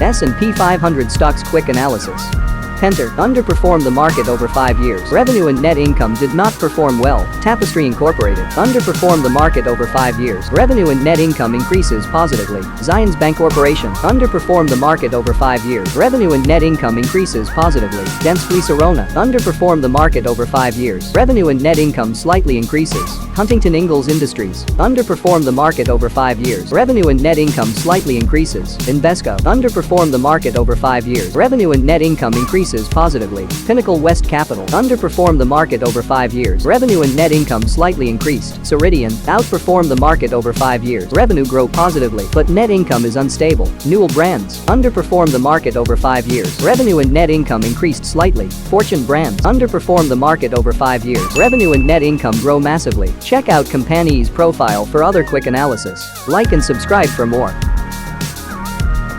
S&P 500 stocks quick analysis. Penter underperformed the market over 5 years. Revenue and net income did not perform well. Tapestry Incorporated underperformed the market over 5 years. Revenue and net income increases positively. Zions Bank Corporation underperformed the market over 5 years. Revenue and net income increases positively. Dentsply Sirona underperformed the market over 5 years. Revenue and net income slightly increases. Huntington Ingalls Industries underperformed the market over 5 years. Revenue and net income slightly increases. Invesco underperformed the market over 5 years. Revenue and net income increases positively. Pinnacle West Capital underperformed the market over 5 years. Revenue and net income slightly increased. Ceridian outperformed the market over 5 years. Revenue grow positively, but net income is unstable. Newell Brands underperformed the market over 5 years. Revenue and net income increased slightly. Fortune Brands underperformed the market over 5 years. Revenue and net income grow massively. Check out company's profile for other quick analysis. Like and subscribe for more.